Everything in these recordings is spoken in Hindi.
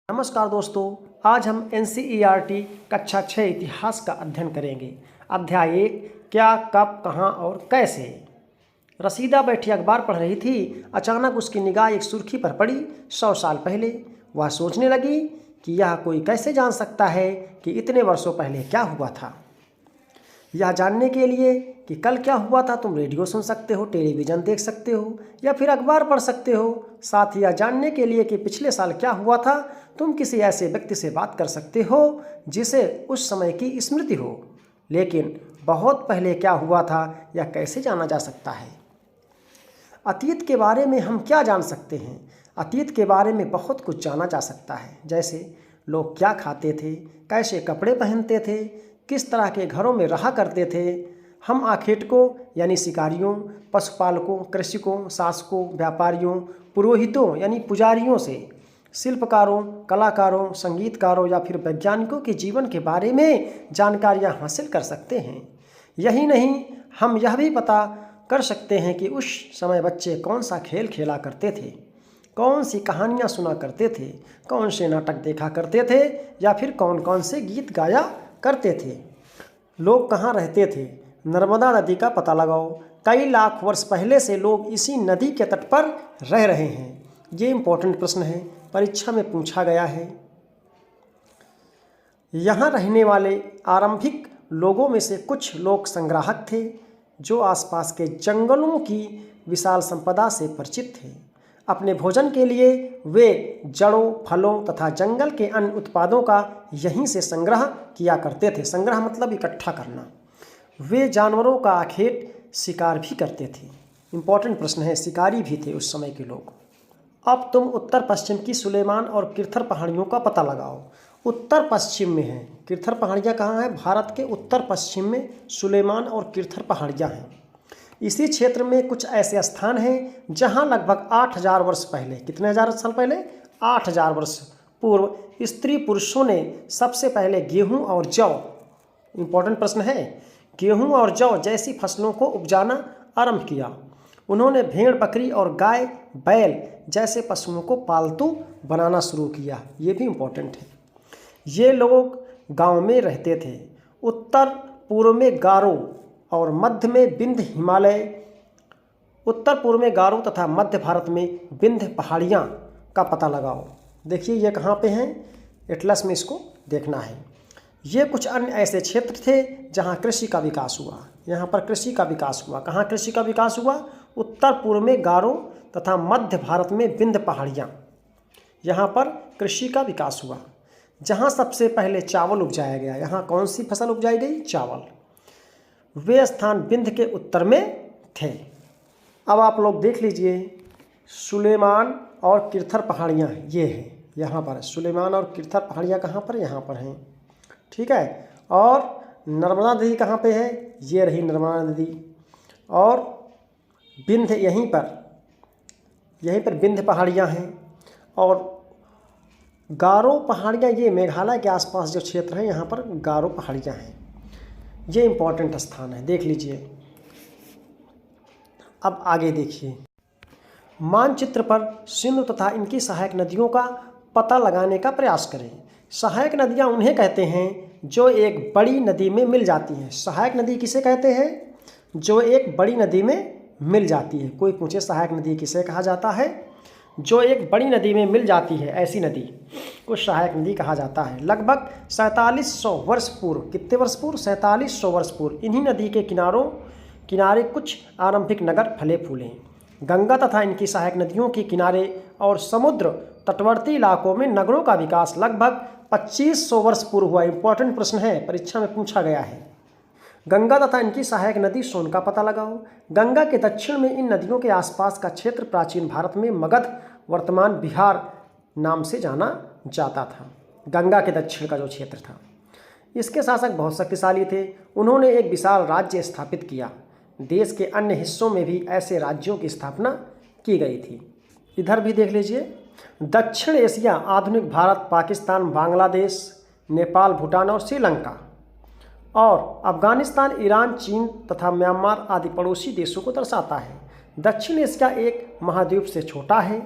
नमस्कार दोस्तों, आज हम NCERT कक्षा 6 इतिहास का अध्ययन करेंगे। अध्याय 1, क्या, कब, कहाँ और कैसे। रसीदा बैठी अखबार पढ़ रही थी। अचानक उसकी निगाह एक सुर्खी पर पड़ी। 100 साल पहले। वह सोचने लगी कि यह कोई कैसे जान सकता है कि इतने वर्षों पहले क्या हुआ था। यह जानने के लिए कि कल क्या हुआ था तुम रेडियो सुन सकते हो, टेलीविज़न देख सकते हो या फिर अखबार पढ़ सकते हो। साथ ही यह जानने के लिए कि पिछले साल क्या हुआ था तुम किसी ऐसे व्यक्ति से बात कर सकते हो जिसे उस समय की स्मृति हो। लेकिन बहुत पहले क्या हुआ था यह कैसे जाना जा सकता है। अतीत के बारे में हम क्या जान सकते हैं। अतीत के बारे में बहुत कुछ जाना जा सकता है, जैसे लोग क्या खाते थे, कैसे कपड़े पहनते थे, किस तरह के घरों में रहा करते थे। हम आखेटकों यानी शिकारियों, पशुपालकों, कृषकों, शासकों, व्यापारियों, पुरोहितों यानी पुजारियों से, शिल्पकारों, कलाकारों, संगीतकारों या फिर वैज्ञानिकों के जीवन के बारे में जानकारियां हासिल कर सकते हैं। यही नहीं, हम यह भी पता कर सकते हैं कि उस समय बच्चे कौन सा खेल खेला करते थे, कौन सी कहानियाँ सुना करते थे, कौन से नाटक देखा करते थे या फिर कौन कौन से गीत गाया करते थे। लोग कहाँ रहते थे। नर्मदा नदी का पता लगाओ। कई लाख वर्ष पहले से लोग इसी नदी के तट पर रह रहे हैं। ये इम्पोर्टेंट प्रश्न है, परीक्षा में पूछा गया है। यहाँ रहने वाले आरंभिक लोगों में से कुछ लोग संग्राहक थे जो आसपास के जंगलों की विशाल संपदा से परिचित थे। अपने भोजन के लिए वे जड़ों, फलों तथा जंगल के अन्य उत्पादों का यहीं से संग्रह किया करते थे। संग्रह मतलब इकट्ठा करना। वे जानवरों का आखेट शिकार भी करते थे। इम्पॉर्टेंट प्रश्न है, शिकारी भी थे उस समय के लोग। अब तुम उत्तर पश्चिम की सुलेमान और किरथर पहाड़ियों का पता लगाओ। उत्तर पश्चिम में है किरथर पहाड़ियाँ। कहाँ है? भारत के उत्तर पश्चिम में सुलेमान और किरथर पहाड़ियाँ हैं। इसी क्षेत्र में कुछ ऐसे स्थान हैं जहां लगभग 8000 वर्ष पहले, कितने हजार साल पहले? 8000 वर्ष पूर्व स्त्री पुरुषों ने सबसे पहले गेहूं और जौ, इम्पोर्टेंट प्रश्न है, गेहूं और जौ जैसी फसलों को उपजाना आरंभ किया। उन्होंने भेड़, बकरी और गाय, बैल जैसे पशुओं को पालतू बनाना शुरू किया। ये भी इम्पोर्टेंट है। ये लोग गाँव में रहते थे। उत्तर पूर्व में गारो और मध्य में विंध्य हिमालय, उत्तर पूर्व में गारो तथा मध्य भारत में विंध्य पहाड़ियाँ का पता लगाओ। देखिए ये कहाँ पे हैं, एटलस में इसको देखना है। ये कुछ अन्य ऐसे क्षेत्र थे जहाँ कृषि का विकास हुआ। यहाँ पर कृषि का विकास हुआ। कहाँ कृषि का विकास हुआ? उत्तर पूर्व में गारो तथा मध्य भारत में विंध्य पहाड़ियाँ, यहाँ पर कृषि का विकास हुआ। जहाँ सबसे पहले चावल उपजाया गया, यहाँ कौन सी फसल उपजाई गई? चावल। वे स्थान विंध्य के उत्तर में थे। अब आप लोग देख लीजिए, सुलेमान और किरथर पहाड़ियाँ ये हैं, यहाँ पर सुलेमान और किरथर पहाड़ियाँ कहाँ पर? यहाँ पर हैं, ठीक है। और नर्मदा नदी कहाँ पे है? ये रही नर्मदा नदी। और विंध्य यहीं पर विंध्य पहाड़ियाँ हैं। और गारो पहाड़ियाँ ये मेघालय के आसपास जो क्षेत्र है यहाँ पर गारो पहाड़ियाँ हैं। ये इम्पॉर्टेंट स्थान है, देख लीजिए। अब आगे देखिए, मानचित्र पर सिंधु तथा इनकी सहायक नदियों का पता लगाने का प्रयास करें। सहायक नदियां उन्हें कहते हैं जो एक बड़ी नदी में मिल जाती हैं। सहायक नदी किसे कहते हैं? जो एक बड़ी नदी में मिल जाती है। कोई पूछे सहायक नदी किसे कहा जाता है? जो एक बड़ी नदी में मिल जाती है, ऐसी नदी को सहायक नदी कहा जाता है। लगभग 4700 वर्ष पूर्व, कितने वर्ष पूर्व? 4700 वर्ष पूर्व इन्हीं नदी के किनारे कुछ आरंभिक नगर फले फूले। गंगा तथा इनकी सहायक नदियों के किनारे और समुद्र तटवर्ती इलाकों में नगरों का विकास लगभग 2500 वर्ष पूर्व हुआ। इंपॉर्टेंट प्रश्न है, परीक्षा में पूछा गया है। गंगा तथा इनकी सहायक नदी सोन का पता लगाओ। गंगा के दक्षिण में इन नदियों के आसपास का क्षेत्र प्राचीन भारत में मगध, वर्तमान बिहार नाम से जाना जाता था। गंगा के दक्षिण का जो क्षेत्र था, इसके शासक बहुत शक्तिशाली थे। उन्होंने एक विशाल राज्य स्थापित किया। देश के अन्य हिस्सों में भी ऐसे राज्यों की स्थापना की गई थी। इधर भी देख लीजिए, दक्षिण एशिया, आधुनिक भारत, पाकिस्तान, बांग्लादेश, नेपाल, भूटान और श्रीलंका और अफगानिस्तान, ईरान, चीन तथा म्यांमार आदि पड़ोसी देशों को दर्शाता है। दक्षिण एशिया एक महाद्वीप से छोटा है,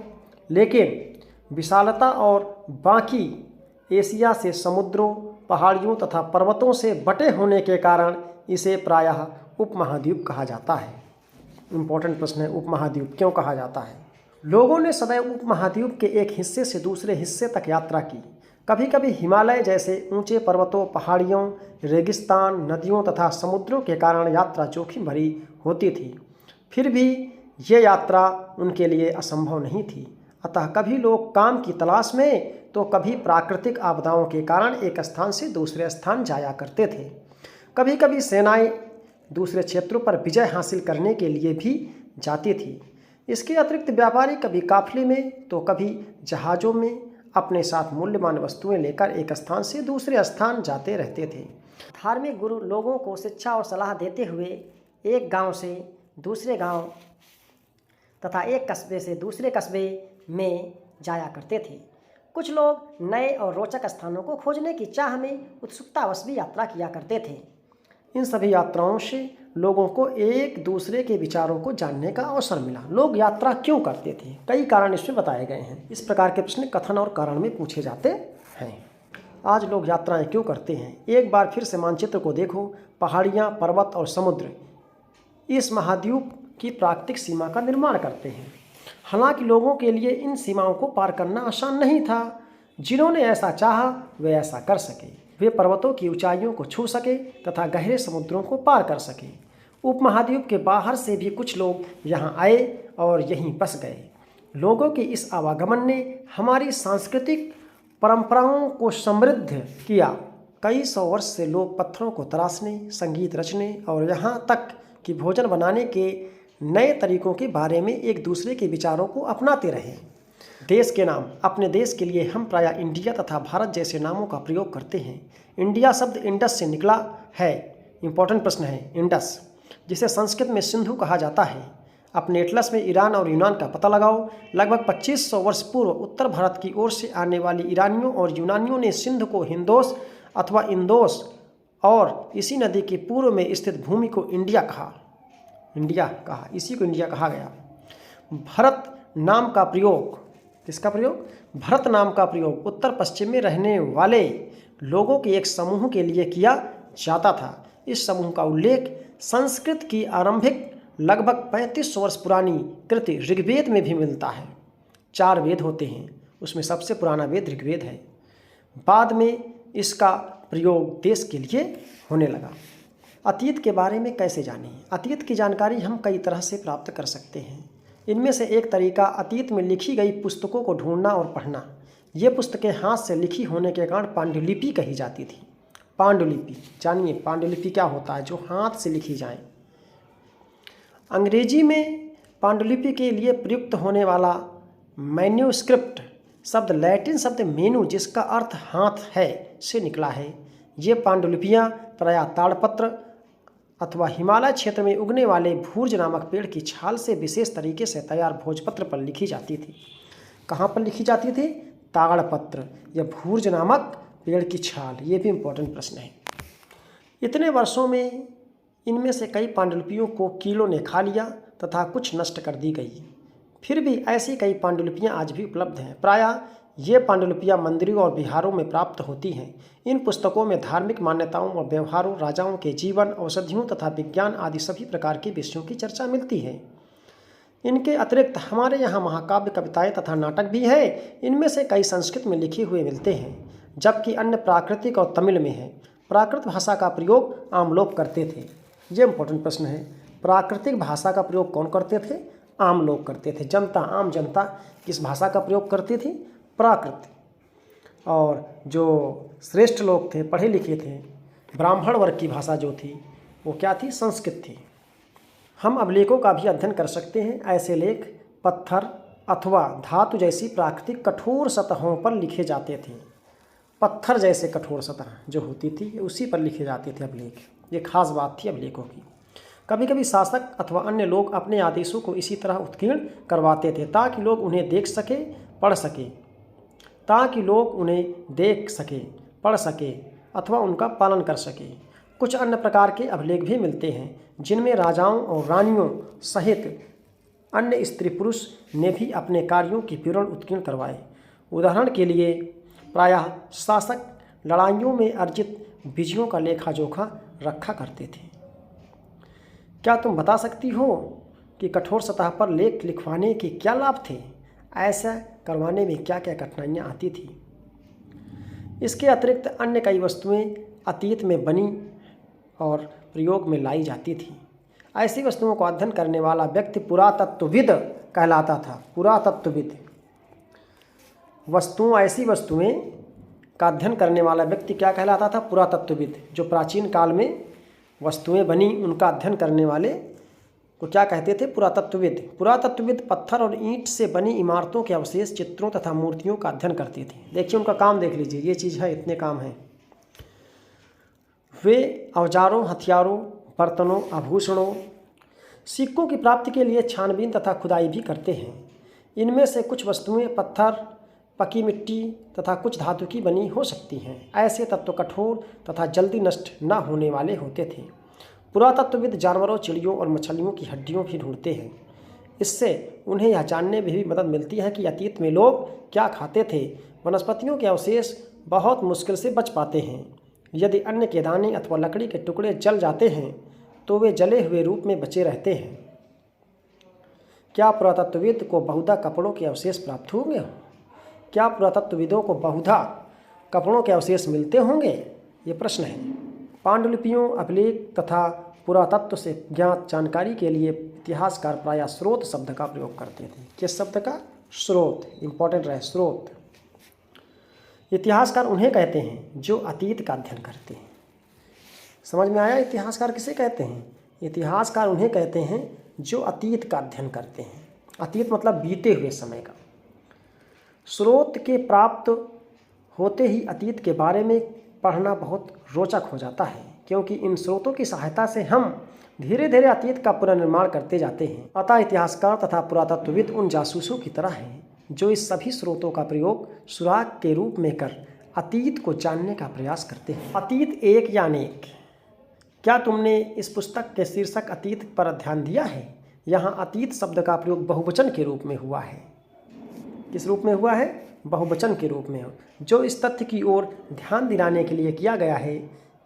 लेकिन विशालता और बाकी एशिया से समुद्रों, पहाड़ियों तथा पर्वतों से बटे होने के कारण इसे प्रायः उपमहाद्वीप कहा जाता है। इम्पोर्टेंट प्रश्न है, उपमहाद्वीप क्यों कहा जाता है? लोगों ने सदैव उपमहाद्वीप के एक हिस्से से दूसरे हिस्से तक यात्रा की। कभी कभी हिमालय जैसे ऊंचे पर्वतों, पहाड़ियों, रेगिस्तान, नदियों तथा समुद्रों के कारण यात्रा जोखिम भरी होती थी। फिर भी ये यात्रा उनके लिए असंभव नहीं थी। अतः कभी लोग काम की तलाश में तो कभी प्राकृतिक आपदाओं के कारण एक स्थान से दूसरे स्थान जाया करते थे। कभी कभी सेनाएं दूसरे क्षेत्रों पर विजय हासिल करने के लिए भी जाती थी। इसके अतिरिक्त व्यापारी कभी काफिले में तो कभी जहाज़ों में अपने साथ मूल्यवान वस्तुएं लेकर एक स्थान से दूसरे स्थान जाते रहते थे। धार्मिक गुरु लोगों को शिक्षा और सलाह देते हुए एक गांव से दूसरे गांव तथा एक कस्बे से दूसरे कस्बे में जाया करते थे। कुछ लोग नए और रोचक स्थानों को खोजने की चाह में उत्सुकतावश भी यात्रा किया करते थे। इन सभी यात्राओं से लोगों को एक दूसरे के विचारों को जानने का अवसर मिला। लोग यात्रा क्यों करते थे? कई कारण इसमें बताए गए हैं। इस प्रकार के प्रश्न कथन और कारण में पूछे जाते हैं। आज लोग यात्राएं क्यों करते हैं? एक बार फिर से मानचित्र को देखो। पहाड़ियाँ, पर्वत और समुद्र इस महाद्वीप की प्राकृतिक सीमा का निर्माण करते हैं। हालांकि लोगों के लिए इन सीमाओं को पार करना आसान नहीं था। जिन्होंने ऐसा चाहा वे ऐसा कर सके। वे पर्वतों की ऊंचाइयों को छू सके तथा गहरे समुद्रों को पार कर सके। उपमहाद्वीप के बाहर से भी कुछ लोग यहाँ आए और यहीं बस गए। लोगों के इस आवागमन ने हमारी सांस्कृतिक परंपराओं को समृद्ध किया। कई सौ वर्ष से लोग पत्थरों को तराशने, संगीत रचने और यहाँ तक कि भोजन बनाने के नए तरीकों के बारे में एक दूसरे के विचारों को अपनाते रहे। देश के नाम। अपने देश के लिए हम प्रायः इंडिया तथा भारत जैसे नामों का प्रयोग करते हैं। इंडिया शब्द इंडस से निकला है। इम्पोर्टेंट प्रश्न है, इंडस, जिसे संस्कृत में सिंधु कहा जाता है। अपने एटलस में ईरान और यूनान का पता लगाओ। लगभग 2500 वर्ष पूर्व उत्तर भारत की ओर से आने वाली ईरानियों और यूनानियों ने सिंध को हिंदोस अथवा इंदोस और इसी नदी के पूर्व में स्थित भूमि को इंडिया कहा। इसी को इंडिया कहा गया। भरत नाम का प्रयोग, किसका प्रयोग? भरत नाम का प्रयोग उत्तर पश्चिम में रहने वाले लोगों के एक समूह के लिए किया जाता था। इस समूह का उल्लेख संस्कृत की आरंभिक लगभग 3500 वर्ष पुरानी कृति ऋग्वेद में भी मिलता है। 4 वेद होते हैं, उसमें सबसे पुराना वेद ऋग्वेद है। बाद में इसका प्रयोग देश के लिए होने लगा। अतीत के बारे में कैसे जानें? अतीत की जानकारी हम कई तरह से प्राप्त कर सकते हैं। इनमें से एक तरीका अतीत में लिखी गई पुस्तकों को ढूंढना और पढ़ना। ये पुस्तकें हाथ से लिखी होने के कारण पांडुलिपि कही जाती थी। पांडुलिपि जानिए, पांडुलिपि क्या होता है? जो हाथ से लिखी जाए। अंग्रेजी में पांडुलिपि के लिए प्रयुक्त होने वाला मैन्यूस्क्रिप्ट शब्द लैटिन शब्द मेनू, जिसका अर्थ हाथ है, से निकला है। ये पांडुलिपियाँ प्रायः ताड़पत्र अथवा हिमालय क्षेत्र में उगने वाले भूर्ज नामक पेड़ की छाल से विशेष तरीके से तैयार भोजपत्र पर लिखी जाती थी। कहाँ पर लिखी जाती थी? ताड़पत्र या भूर्ज नामक पेड़ की छाल। ये भी इम्पोर्टेंट प्रश्न है। इतने वर्षों में इनमें से कई पांडुलिपियों को कीड़ों ने खा लिया तथा कुछ नष्ट कर दी गई। फिर भी ऐसी कई पांडुलिपियाँ आज भी उपलब्ध हैं। प्रायः ये पांडुलिपियाँ मंदिरों और विहारों में प्राप्त होती हैं। इन पुस्तकों में धार्मिक मान्यताओं और व्यवहारों, राजाओं के जीवन, औषधियों तथा विज्ञान आदि सभी प्रकार के विषयों की चर्चा मिलती है। इनके अतिरिक्त हमारे यहाँ महाकाव्य, कविताएं तथा नाटक भी है। इनमें से कई संस्कृत में लिखे हुए मिलते हैं, जबकि अन्य प्राकृतिक और तमिल में है। प्राकृत भाषा का प्रयोग आम लोग करते थे। ये इम्पोर्टेंट प्रश्न है। प्राकृतिक भाषा का प्रयोग कौन करते थे? आम लोग करते थे। जनता, आम जनता किस भाषा का प्रयोग करती थी? प्राकृत। और जो श्रेष्ठ लोग थे, पढ़े लिखे थे, ब्राह्मण वर्ग की भाषा जो थी वो क्या थी? संस्कृत थी। हम अभिलेखों का भी अध्ययन कर सकते हैं। ऐसे लेख पत्थर अथवा धातु जैसी प्राकृतिक कठोर सतहों पर लिखे जाते थे। पत्थर जैसे कठोर सतह जो होती थी उसी पर लिखे जाते थे अभिलेख। ये खास बात थी अभिलेखों की। कभी कभी शासक अथवा अन्य लोग अपने आदेशों को इसी तरह उत्कीर्ण करवाते थे ताकि लोग उन्हें देख सके, पढ़ सके अथवा उनका पालन कर सके। कुछ अन्य प्रकार के अभिलेख भी मिलते हैं जिनमें राजाओं और रानियों सहित अन्य स्त्री पुरुष ने भी अपने कार्यों की विवरण उत्कीर्ण करवाए। उदाहरण के लिए प्रायः शासक लड़ाइयों में अर्जित विजयों का लेखा जोखा रखा करते थे। क्या तुम बता सकती हो कि कठोर सतह पर लेख लिखवाने के क्या लाभ थे? ऐसा करवाने में क्या क्या कठिनाइयाँ आती थी? इसके अतिरिक्त अन्य कई वस्तुएं अतीत में बनी और प्रयोग में लाई जाती थी। ऐसी वस्तुओं को अध्ययन करने वाला व्यक्ति पुरातत्वविद कहलाता था। पुरातत्वविद ऐसी वस्तुएं का अध्ययन करने वाला व्यक्ति क्या कहलाता था? पुरातत्वविद। जो प्राचीन काल में वस्तुएं बनी उनका अध्ययन करने वाले को क्या कहते थे? पुरातत्वविद। पुरातत्वविद पत्थर और ईंट से बनी इमारतों के अवशेष, चित्रों तथा मूर्तियों का अध्ययन करते थे। देखिए उनका काम देख लीजिए, ये चीज़ है, इतने काम हैं। वे औजारों, हथियारों, बर्तनों, आभूषणों, सिक्कों की प्राप्ति के लिए छानबीन तथा खुदाई भी करते हैं। इनमें से कुछ वस्तुएं पत्थर, पकी मिट्टी तथा कुछ धातु की बनी हो सकती हैं। ऐसे तत्व कठोर तथा जल्दी नष्ट न होने वाले होते थे। पुरातत्वविद जानवरों, चिड़ियों और मछलियों की हड्डियों भी ढूंढते हैं। इससे उन्हें यह जानने में भी मदद मिलती है कि अतीत में लोग क्या खाते थे। वनस्पतियों के अवशेष बहुत मुश्किल से बच पाते हैं। यदि अन्न के दाने अथवा लकड़ी के टुकड़े जल जाते हैं तो वे जले हुए रूप में बचे रहते हैं। क्या पुरातत्वविद को बहुधा कपड़ों के अवशेष प्राप्त होंगे? क्या पुरातत्वविदों को बहुधा कपड़ों के अवशेष मिलते होंगे? ये प्रश्न है। पांडुलिपियों, अभिलेख तथा पुरातत्व से ज्ञात जानकारी के लिए इतिहासकार प्रायः स्रोत शब्द का प्रयोग करते थे। किस शब्द का? स्रोत। इंपॉर्टेंट रहे, स्रोत। इतिहासकार उन्हें कहते हैं जो अतीत का अध्ययन करते हैं। समझ में आया? इतिहासकार किसे कहते हैं? इतिहासकार उन्हें कहते हैं जो अतीत का अध्ययन करते हैं। अतीत मतलब बीते हुए समय का। स्रोत के प्राप्त होते ही अतीत के बारे में पढ़ना बहुत रोचक हो जाता है, क्योंकि इन स्रोतों की सहायता से हम धीरे धीरे अतीत का पुनर्निर्माण करते जाते हैं। अतः इतिहासकार तथा पुरातत्वविद उन जासूसों की तरह हैं जो इस सभी स्रोतों का प्रयोग सुराग के रूप में कर अतीत को जानने का प्रयास करते हैं। अतीत एक या अनेक। क्या तुमने इस पुस्तक के शीर्षक अतीत पर ध्यान दिया है? यहाँ अतीत शब्द का प्रयोग बहुवचन के रूप में हुआ है। किस रूप में हुआ है? बहुवचन के रूप में, जो इस तथ्य की ओर ध्यान दिलाने के लिए किया गया है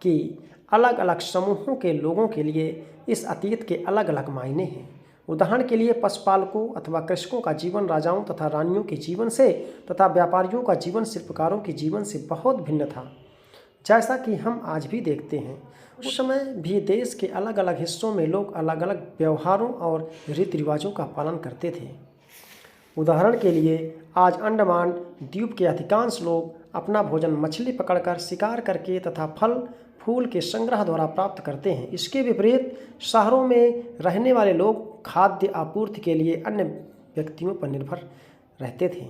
कि अलग अलग समूहों के लोगों के लिए इस अतीत के अलग अलग मायने हैं। उदाहरण के लिए पशुपालकों अथवा कृषकों का जीवन राजाओं तथा रानियों के जीवन से तथा व्यापारियों का जीवन शिल्पकारों के जीवन से बहुत भिन्न था, जैसा कि हम आज भी देखते हैं। उस समय भी देश के अलग अलग हिस्सों में लोग अलग अलग व्यवहारों और रीति रिवाजों का पालन करते थे। उदाहरण के लिए आज अंडमान द्वीप के अधिकांश लोग अपना भोजन मछली पकड़कर, शिकार करके तथा फल फूल के संग्रह द्वारा प्राप्त करते हैं। इसके विपरीत शहरों में रहने वाले लोग खाद्य आपूर्ति के लिए अन्य व्यक्तियों पर निर्भर रहते थे।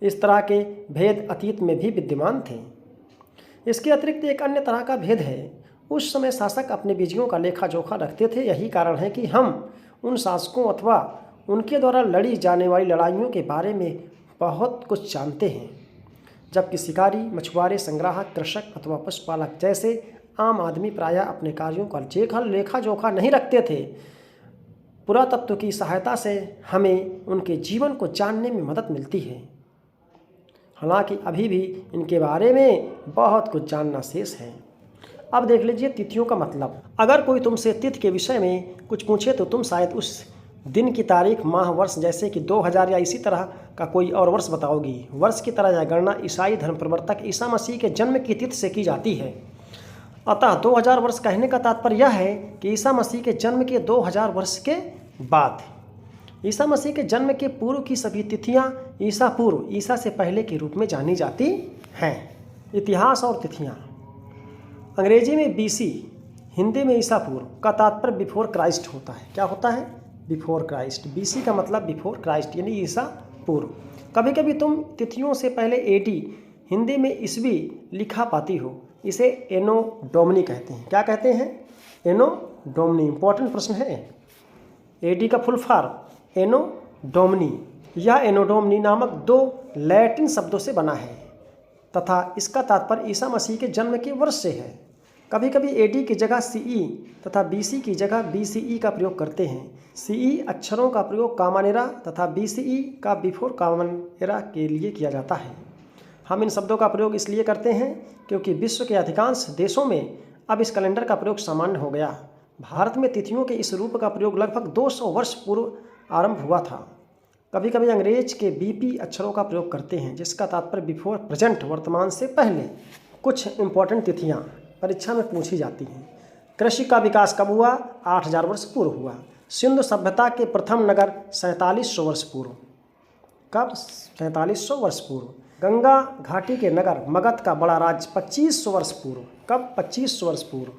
इस तरह के भेद अतीत में भी विद्यमान थे। इसके अतिरिक्त एक अन्य तरह का भेद है। उस समय शासक अपने विजयों का लेखा जोखा रखते थे। यही कारण है कि हम उन शासकों अथवा उनके द्वारा लड़ी जाने वाली लड़ाइयों के बारे में बहुत कुछ जानते हैं, जबकि शिकारी, मछुआरे, संग्राहक, कृषक अथवा पशुपालक जैसे आम आदमी प्रायः अपने कार्यों का लेखा जोखा नहीं रखते थे। पुरातत्व की सहायता से हमें उनके जीवन को जानने में मदद मिलती है। हालांकि अभी भी इनके बारे में बहुत कुछ जानना शेष है। अब देख लीजिए तिथियों का मतलब। अगर कोई तुमसे तिथि के विषय में कुछ पूछे तो तुम शायद उस दिन की तारीख, माह, वर्ष जैसे कि 2000 या इसी तरह का कोई और वर्ष बताओगी। वर्ष की तरह यह गणना ईसाई धर्म प्रवर्तक ईसा मसीह के जन्म की तिथि से की जाती है। अतः 2000 वर्ष कहने का तात्पर्य यह है कि ईसा मसीह के जन्म के 2000 वर्ष के बाद। ईसा मसीह के जन्म के पूर्व की सभी तिथियां ईसा पूर्व, ईसा से पहले के रूप में जानी जाती हैं। इतिहास और तिथियां। अंग्रेजी में बीसी, हिंदी में ईसा पूर्व का तात्पर्य बिफोर क्राइस्ट होता है। क्या होता है? Before Christ. बीसी का मतलब बिफोर क्राइस्ट यानी ईसा पूर्व। कभी कभी तुम तिथियों से पहले एडी, हिंदी में ईस्वी लिखा पाती हो। इसे एनो डोमिनी कहते हैं। क्या कहते हैं? एनो डोमिनी। इंपॉर्टेंट प्रश्न है। एडी का फुल फॉर्म एनो डोमिनी। यह एनो डोमिनी नामक 2 लैटिन शब्दों से बना है तथा इसका तात्पर्य ईसा मसीह के जन्म के वर्ष से है। कभी कभी एडी की जगह सीई तथा बीसी की जगह बीसीई का प्रयोग करते हैं। सीई अक्षरों का प्रयोग कॉमन एरा तथा बीसीई का बिफोर कॉमन एरा के लिए किया जाता है। हम इन शब्दों का प्रयोग इसलिए करते हैं क्योंकि विश्व के अधिकांश देशों में अब इस कैलेंडर का प्रयोग सामान्य हो गया। भारत में तिथियों के इस रूप का प्रयोग लगभग 200 वर्ष पूर्व आरंभ हुआ था। कभी कभी अंग्रेज के बीपी अक्षरों का प्रयोग करते हैं, जिसका तात्पर्य बिफोर प्रेजेंट, वर्तमान से पहले। कुछ इंपॉर्टेंट तिथियां परीक्षा में पूछी जाती हैं। कृषि का विकास कब हुआ? 8000 वर्ष पूर्व हुआ। सिंधु सभ्यता के प्रथम नगर 4700 वर्ष पूर्व। कब? 4700 वर्ष पूर्व। गंगा घाटी के नगर मगध का बड़ा राज्य 2500 वर्ष पूर्व। कब? 2500 वर्ष पूर्व।